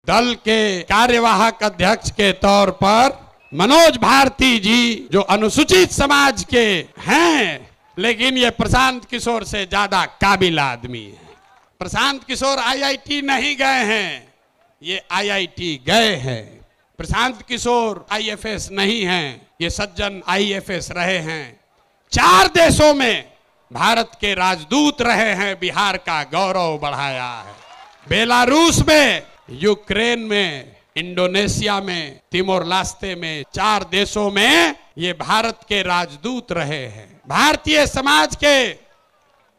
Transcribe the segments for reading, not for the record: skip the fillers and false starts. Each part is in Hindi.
दल के कार्यवाहक अध्यक्ष के तौर पर मनोज भारती जी जो अनुसूचित समाज के हैं, लेकिन ये प्रशांत किशोर से ज्यादा काबिल आदमी है। प्रशांत किशोर आईआईटी नहीं गए हैं, ये आईआईटी गए हैं। प्रशांत किशोर आईएफएस नहीं हैं, ये सज्जन आईएफएस रहे हैं। 4 देशों में भारत के राजदूत रहे हैं, बिहार का गौरव बढ़ाया है। बेलारूस में, यूक्रेन में, इंडोनेशिया में, तिमोर लास्ते में, 4 देशों में ये भारत के राजदूत रहे हैं। भारतीय समाज के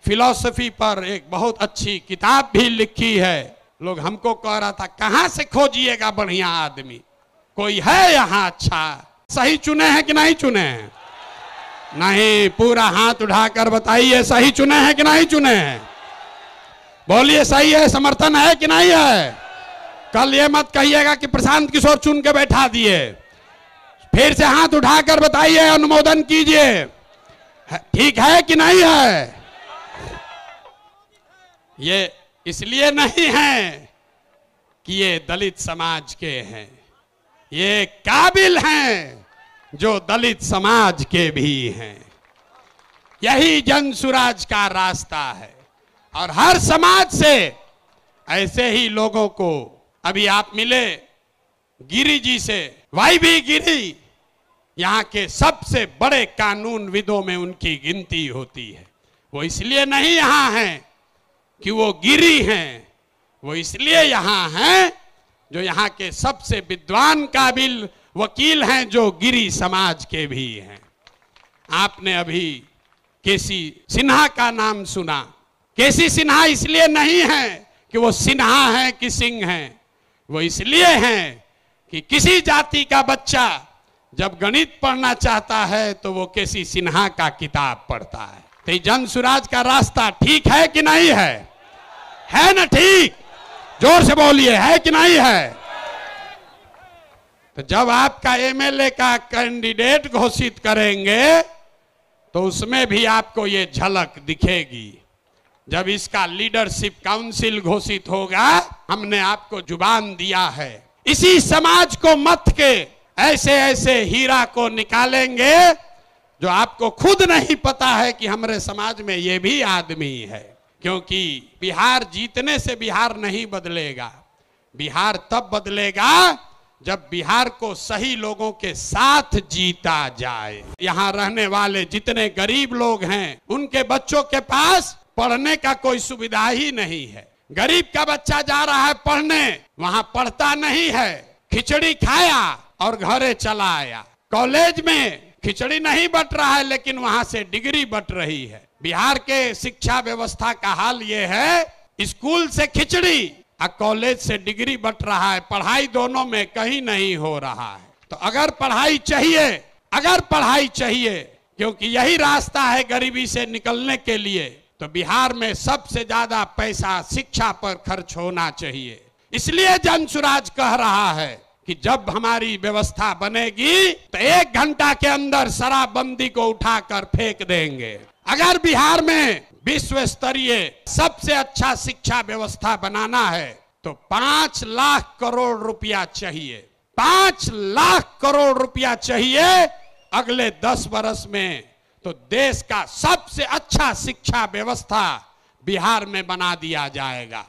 फिलॉसफी पर एक बहुत अच्छी किताब भी लिखी है। लोग हमको कह रहा था कहां से खोजिएगा बढ़िया आदमी, कोई है यहाँ अच्छा? सही चुने हैं कि नहीं चुने हैं? नहीं, पूरा हाथ उठाकर बताइए सही चुने हैं कि नहीं चुने हैं? बोलिए सही है, समर्थन है कि नहीं है? कल ये मत कहिएगा कि प्रशांत किशोर चुन के बैठा दिए। फिर से हाथ उठाकर बताइए, अनुमोदन कीजिए, ठीक है कि नहीं है? ये इसलिए नहीं है कि ये दलित समाज के हैं, ये काबिल हैं जो दलित समाज के भी हैं। यही जन सुराज का रास्ता है। और हर समाज से ऐसे ही लोगों को, अभी आप मिले गिरी जी से, वाईबी गिरी यहाँ के सबसे बड़े कानूनविदों में उनकी गिनती होती है। वो इसलिए नहीं यहाँ हैं कि वो गिरी हैं, वो इसलिए यहाँ हैं जो यहाँ के सबसे विद्वान काबिल वकील हैं, जो गिरी समाज के भी हैं। आपने अभी केसी सिन्हा का नाम सुना। केसी सिन्हा इसलिए नहीं है कि वो सिन्हा हैं कि सिंह हैं, वो इसलिए हैं कि किसी जाति का बच्चा जब गणित पढ़ना चाहता है तो वो केसी सिन्हा का किताब पढ़ता है। तो जन सुराज का रास्ता ठीक है कि नहीं है? है ना ठीक? जोर से बोलिए, है कि नहीं है? तो जब आपका एमएलए का कैंडिडेट घोषित करेंगे तो उसमें भी आपको ये झलक दिखेगी। जब इसका लीडरशिप काउंसिल घोषित होगा, हमने आपको जुबान दिया है, इसी समाज को मत के ऐसे ऐसे हीरा को निकालेंगे जो आपको खुद नहीं पता है कि हमारे समाज में ये भी आदमी है। क्योंकि बिहार जीतने से बिहार नहीं बदलेगा। बिहार तब बदलेगा जब बिहार को सही लोगों के साथ जीता जाए। यहाँ रहने वाले जितने गरीब लोग हैं, उनके बच्चों के पास पढ़ने का कोई सुविधा ही नहीं है। गरीब का बच्चा जा रहा है पढ़ने, वहां पढ़ता नहीं है, खिचड़ी खाया और घरे चला आया। कॉलेज में खिचड़ी नहीं बट रहा है, लेकिन वहां से डिग्री बट रही है। बिहार के शिक्षा व्यवस्था का हाल ये है, स्कूल से खिचड़ी और कॉलेज से डिग्री बट रहा है। पढ़ाई दोनों में कहीं नहीं हो रहा है। तो अगर पढ़ाई चाहिए, क्योंकि यही रास्ता है गरीबी से निकलने के लिए, तो बिहार में सबसे ज्यादा पैसा शिक्षा पर खर्च होना चाहिए। इसलिए जन सुराज कह रहा है कि जब हमारी व्यवस्था बनेगी तो 1 घंटा के अंदर शराबबंदी को उठाकर फेंक देंगे। अगर बिहार में विश्व स्तरीय सबसे अच्छा शिक्षा व्यवस्था बनाना है तो 5 लाख करोड़ रुपया चाहिए। 5 लाख करोड़ रुपया चाहिए अगले 10 वर्ष में। तो देश का सबसे अच्छा शिक्षा व्यवस्था बिहार में बना दिया जाएगा।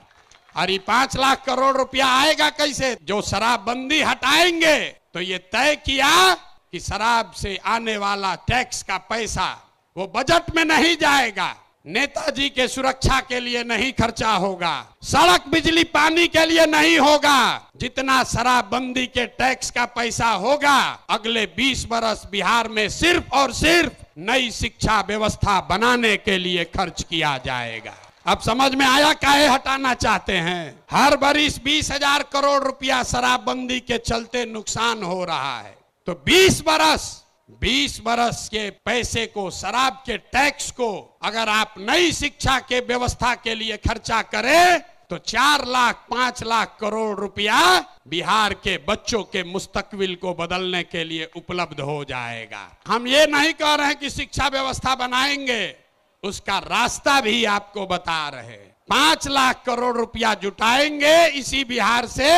और ये 5 लाख करोड़ रुपया आएगा कैसे? जो शराबबंदी हटाएंगे तो ये तय किया कि शराब से आने वाला टैक्स का पैसा वो बजट में नहीं जाएगा, नेताजी के सुरक्षा के लिए नहीं खर्चा होगा, सड़क बिजली पानी के लिए नहीं होगा। जितना शराबबंदी के टैक्स का पैसा होगा अगले 20 वर्ष बिहार में सिर्फ और सिर्फ नई शिक्षा व्यवस्था बनाने के लिए खर्च किया जाएगा। अब समझ में आया काहे हटाना चाहते हैं? हर बरिस 20,000 करोड़ रुपया शराबबंदी के चलते नुकसान हो रहा है। तो 20 बरस के पैसे को, शराब के टैक्स को अगर आप नई शिक्षा के व्यवस्था के लिए खर्चा करें तो 4 लाख 5 लाख करोड़ रुपया बिहार के बच्चों के मुस्तकबिल को बदलने के लिए उपलब्ध हो जाएगा। हम ये नहीं कह रहे हैं कि शिक्षा व्यवस्था बनाएंगे, उसका रास्ता भी आपको बता रहे। 5 लाख करोड़ रुपया जुटाएंगे इसी बिहार से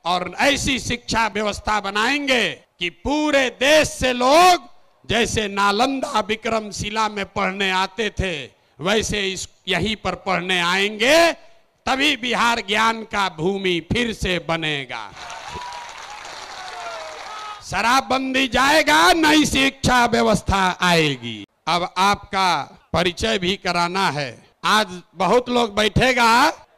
और ऐसी शिक्षा व्यवस्था बनाएंगे कि पूरे देश से लोग जैसे नालंदा विक्रमशिला में पढ़ने आते थे वैसे यहीं पर पढ़ने आएंगे, तभी बिहार ज्ञान का भूमि फिर से बनेगा। शराबबंदी जाएगा, नई शिक्षा व्यवस्था आएगी। अब आपका परिचय भी कराना है। आज बहुत लोग बैठेगा,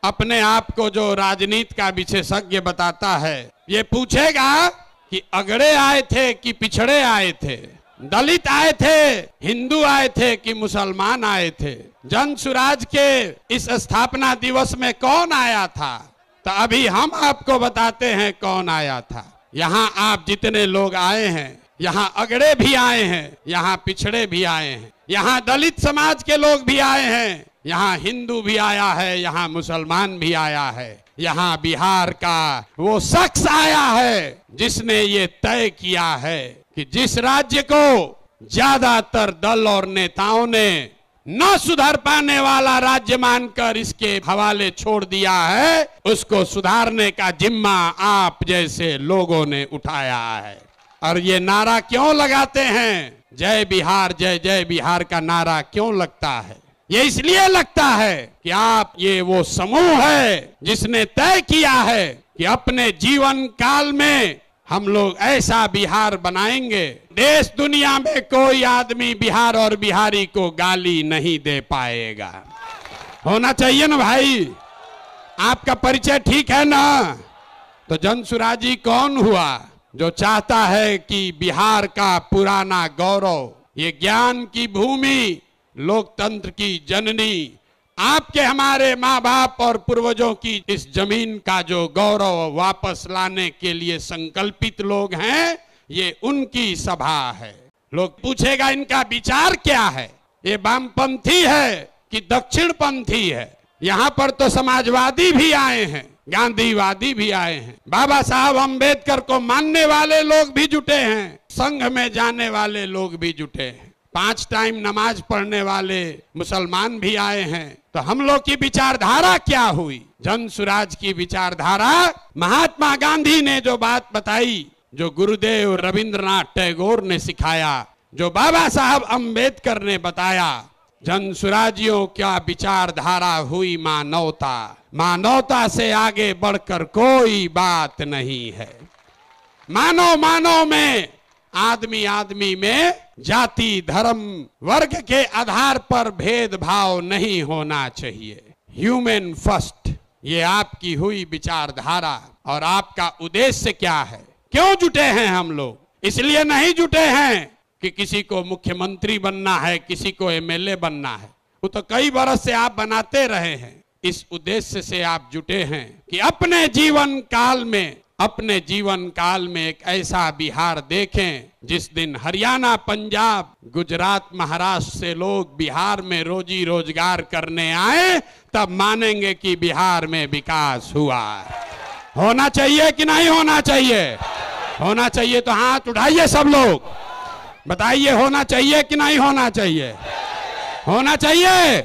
अपने आप को जो राजनीति का विशेषज्ञ बताता है, ये पूछेगा कि अगड़े आए थे कि पिछड़े आए थे, दलित आए थे, हिंदू आए थे कि मुसलमान आए थे, जन सुराज के इस स्थापना दिवस में कौन आया था? तो अभी हम आपको बताते हैं कौन आया था। यहाँ आप जितने लोग आए हैं, यहाँ अगड़े भी आए हैं, यहाँ पिछड़े भी आए हैं, यहाँ दलित समाज के लोग भी आए हैं, यहाँ हिंदू भी आया है, यहाँ मुसलमान भी आया है, यहाँ बिहार का वो शख्स आया है जिसने ये तय किया है कि जिस राज्य को ज्यादातर दल और नेताओं ने न सुधर पाने वाला राज्य मानकर इसके हवाले छोड़ दिया है, उसको सुधारने का जिम्मा आप जैसे लोगों ने उठाया है। और ये नारा क्यों लगाते हैं? जय बिहार, जय जय बिहार का नारा क्यों लगता है? ये इसलिए लगता है कि आप ये वो समूह है जिसने तय किया है कि अपने जीवन काल में हम लोग ऐसा बिहार बनाएंगे, देश दुनिया में कोई आदमी बिहार और बिहारी को गाली नहीं दे पाएगा। होना चाहिए ना भाई? आपका परिचय ठीक है ना? तो जनसुराजी कौन हुआ? जो चाहता है कि बिहार का पुराना गौरव, ये ज्ञान की भूमि, लोकतंत्र की जननी, आपके हमारे माँ बाप और पूर्वजों की इस जमीन का जो गौरव वापस लाने के लिए संकल्पित लोग हैं, ये उनकी सभा है। लोग पूछेगा इनका विचार क्या है? ये वामपंथी है कि दक्षिणपंथी है? यहाँ पर तो समाजवादी भी आए हैं, गांधीवादी भी आए हैं, बाबा साहब अम्बेडकर को मानने वाले लोग भी जुटे हैं, संघ में जाने वाले लोग भी जुटे हैं, 5 टाइम नमाज पढ़ने वाले मुसलमान भी आए हैं। तो हम लोग की विचारधारा क्या हुई? जनसुराज की विचारधारा, महात्मा गांधी ने जो बात बताई, जो गुरुदेव रविंद्रनाथ टैगोर ने सिखाया, जो बाबा साहब अम्बेडकर ने बताया, जनसुराजियों क्या विचारधारा हुई मानवता। मानवता से आगे बढ़कर कोई बात नहीं है। मानव मानव में, आदमी आदमी में जाति धर्म वर्ग के आधार पर भेदभाव नहीं होना चाहिए। ह्यूमन फर्स्ट, ये आपकी हुई विचारधारा। और आपका उद्देश्य क्या है? क्यों जुटे हैं हम लोग? इसलिए नहीं जुटे हैं कि किसी को मुख्यमंत्री बनना है, किसी को एमएलए बनना है, वो तो कई बरस से आप बनाते रहे हैं। इस उद्देश्य से आप जुटे हैं कि अपने जीवन काल में एक ऐसा बिहार देखें जिस दिन हरियाणा, पंजाब, गुजरात, महाराष्ट्र से लोग बिहार में रोजी रोजगार करने आए, तब मानेंगे कि बिहार में विकास हुआ। होना चाहिए कि नहीं होना चाहिए? होना चाहिए तो हाथ उठाइए सब लोग, बताइए होना चाहिए कि नहीं होना चाहिए? होना चाहिए।